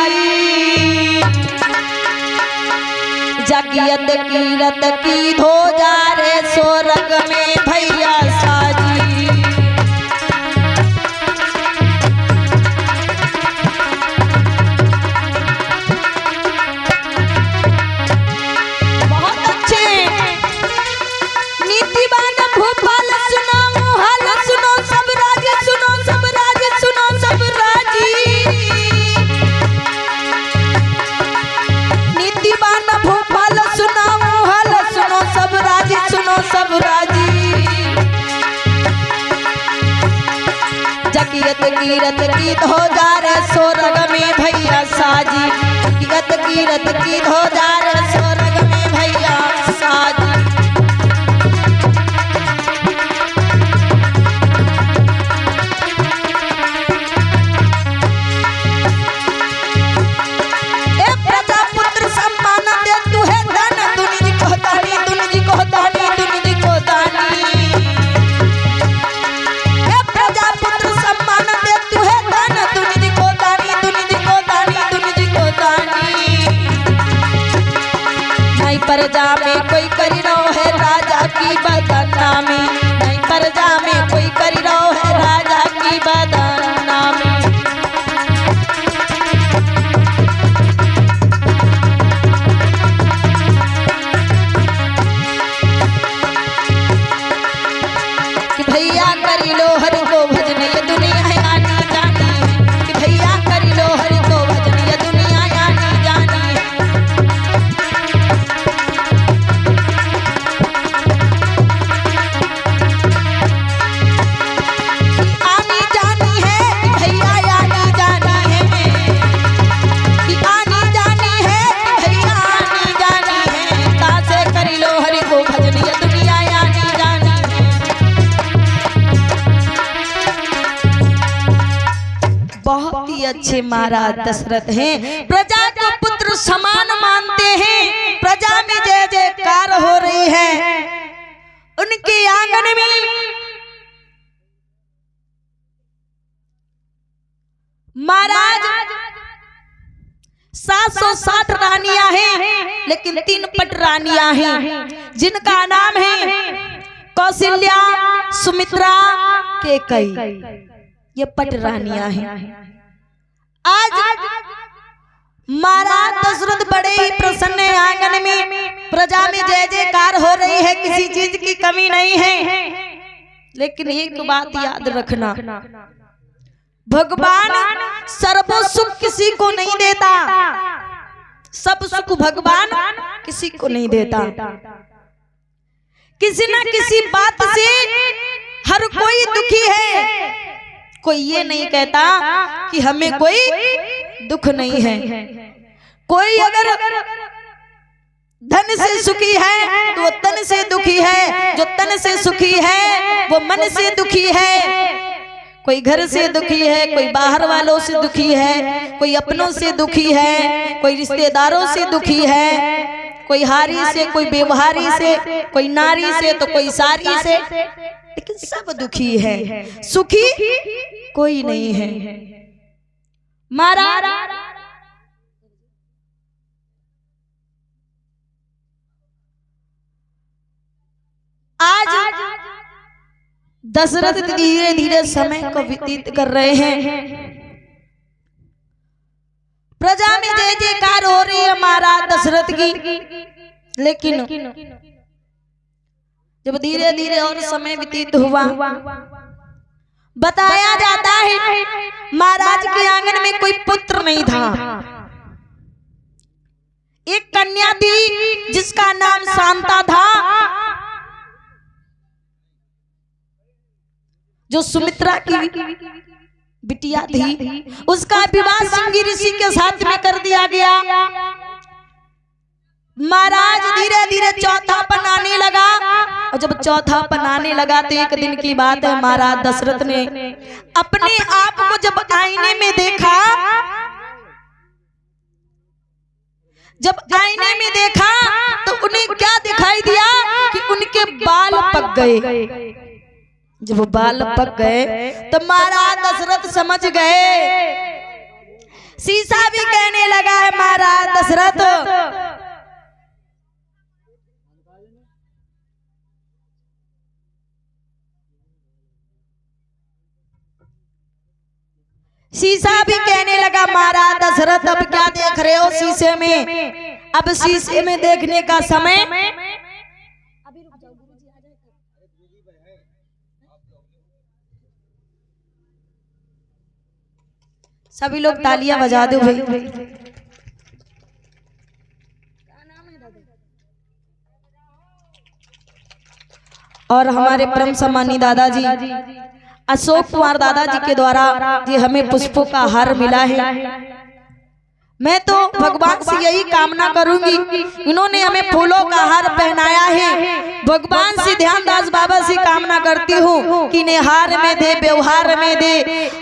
साजी। जगियत कीरत की धो जा रे स्वर्ग में भैया साजी। जगियत कीरत की धो जा रे स्वर्ग में भैया साजी। जगियत कीरत की धो जा रे स्वर्ग में भैया साजी। ए प्रजापुत्र सम्मान दे तू है धन दुनि जी को दानी, दुनि जी को दानी, दुनि जी को दानी। ए प्रजापुत्र सम्मान दे तू है धन दुनि जी को दानी, दुनि जी को दानी, दुनि जी को दानी। नहीं प्रजा में कोई करी रहो है राजा की बदनामी, नहीं प्रजा में कोई करी रहो है राजा की बदनामी। भैया करी लो हरि को भजन ये दुनिया आनी जानी है। कि भैया करी लो हरि को भजन ये दुनिया आनी जानी है। कि आनी जानी है, कि भैया आनी जानी है। कि आनी जानी है, कि भैया आनी जानी है। तासे करी लो हरि को भजन ये दुनिया आनी जानी है। बहुत ही अच्छे महाराज दशरथ हैं, प्रजा को पुत्र समान मानते हैं। प्रजा में जय जयकार हो रही है। उनके आंगन में महाराज 760 रानियां हैं, लेकिन 3 पट रानियां हैं जिनका नाम है कौशल्या, सुमित्रा, कैकेयी। ये पट रानियां हैं। आज महाराज दशरथ बड़े ही प्रसन्न है। आंगन में प्रजा में जय जयकार हो रही है, किसी चीज की कमी नहीं है। लेकिन एक बात याद रखना, भगवान सर्व सुख किसी को नहीं देता। सब सुख भगवान किसी को नहीं देता। किसी न किसी बात से हर कोई दुखी है। कोई ये नहीं कहता कि हमें कोई दुख नहीं है। कोई अगर धन से सुखी है तो वो तन से दुखी है, जो तन से सुखी है वो मन से दुखी है। कोई घर से दुखी है, कोई बाहर वालों से दुखी है, कोई अपनों से दुखी है, कोई रिश्तेदारों से दुखी है, कोई हारी से, कोई व्यवहारी से, कोई नारी से तो कोई सारी से। लेकिन सब दुखी है, सुखी कोई नहीं है। महाराज आज दशरथ धीरे धीरे समय को व्यतीत कर रहे हैं। प्रजा में जय जयकार हो रही है महाराज दशरथ की। लेकिन जब धीरे धीरे और समय व्यतीत हुआ, बताया जाता है महाराज के आंगन में कोई पुत्र नहीं था। एक कन्या थी जिसका नाम शांता था, जो सुमित्रा की बिटिया थी। उसका विवाह सिंगी ऋषि के साथ में कर दिया गया। महाराज धीरे धीरे चौथापन आने लगा, और जब चौथापन आने लगा तो एक दिन की बात है, महाराज दशरथ ने अपने आप को जब आईने में देखा, जब आईने में देखा तो उन्हें क्या दिखाई दिया कि उनके बाल पक गए। जब वो बाल पक गए तो महाराज दशरथ समझ गए शीशा भी कहने लगा है महाराज दशरथ, शीशा भी कहने लगा महाराज दशरथ अब क्या देख रहे हो शीशे में, अब शीशे में देखने का समय। सभी लोग तालियां बजा दो भाई। और हमारे परम सम्मानी दादाजी अशोक कुमार दादाजी के द्वारा ये हमें पुष्पों का हार मिला है। मैं तो भगवान से यही कामना करूंगी, इन्होंने हमें फूलों का हार पहनाया है, भगवान से ध्यानदास बाबा से कामना करती हूँ कि इन्हें हार में दे, व्यवहार में दे,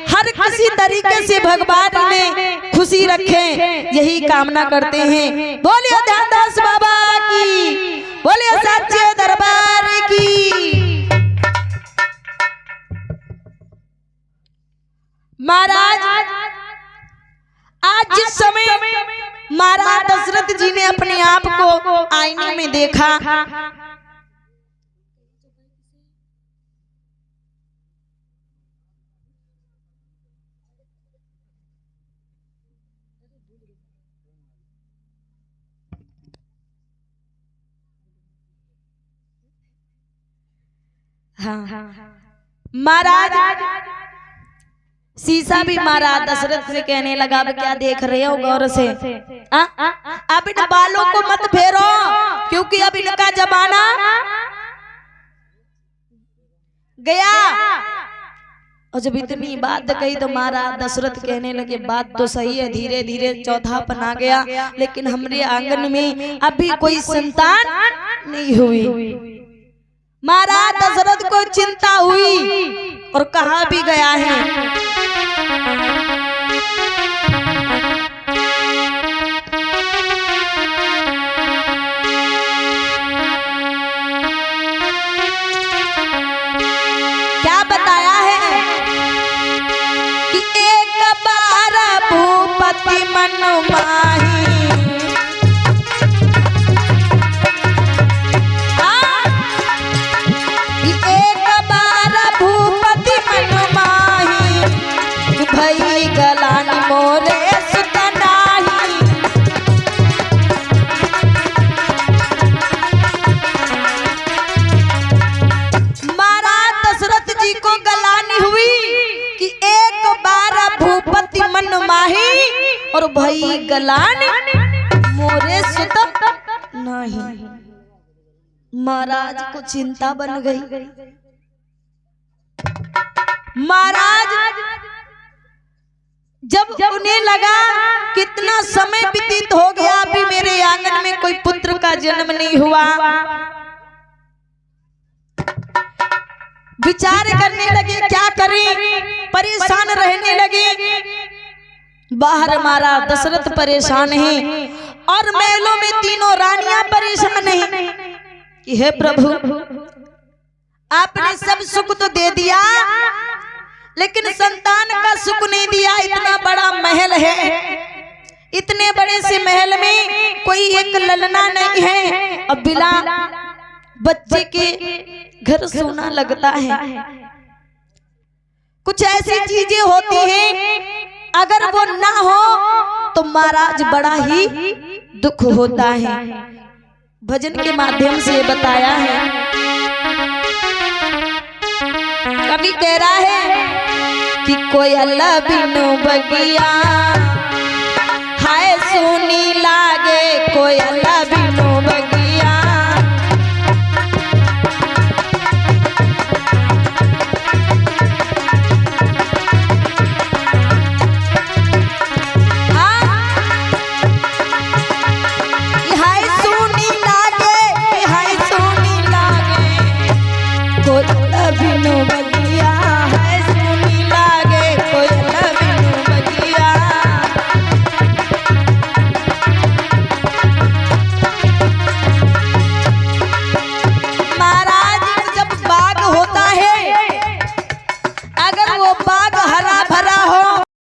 हर किसी तरीके से भगवान ने खुशी रखे, यही कामना करते हैं। बोलिए ध्यानदास बाबा की, बोलिए सच्चे दरबार की। महाराज आज जिस समय महाराज दशरथ जी ने अपने आप को आईने में देखा, महाराज शीशा भी महाराज दशरथ से कहने लगा अब क्या देख रहे हो गौर से, अब इन बालों को मत फेरो क्योंकि अब इनका जमाना गया। और जब इतनी बात कही तो महाराज दशरथ कहने लगे बात तो सही है, धीरे धीरे चौथापन आ गया, लेकिन हमारे आंगन में अभी कोई संतान नहीं हुई। महाराज दशरथ को चिंता हुई और कहा भी गया है, क्या बताया है कि एक बार भूपति मन माही, भई गलानी मोरे सुतनाही। महाराज दशरथ जी को गलानी हुई कि एक बार भूपति मन माही और भई गलानी मोरे सुत नहीं। महाराज को चिंता बन गई। महाराज जब उन्हें लगा कितना समय व्यतीत हो गया, अभी मेरे आंगन में कोई पुत्र का जन्म नहीं हुआ, विचार करने लगे क्या करें, परेशान रहने लगे। बाहर हमारा दशरथ परेशान है और महलों में तीनों रानियां परेशान हैं कि हे प्रभु आपने सब सुख तो दे दिया लेकिन संतान का सुख नहीं दिया। इतना बड़ा महल है, इतने बड़े से महल में कोई एक ललना नहीं है और बिना बच्चे के घर सोना लगता है। कुछ ऐसी चीजें होती हैं अगर वो ना हो तो महाराज बड़ा ही दुख होता है। भजन के माध्यम से बताया है। कभी कह रहा है कि कोयल बिनु बगिया हाय सोनी लागे, कोयल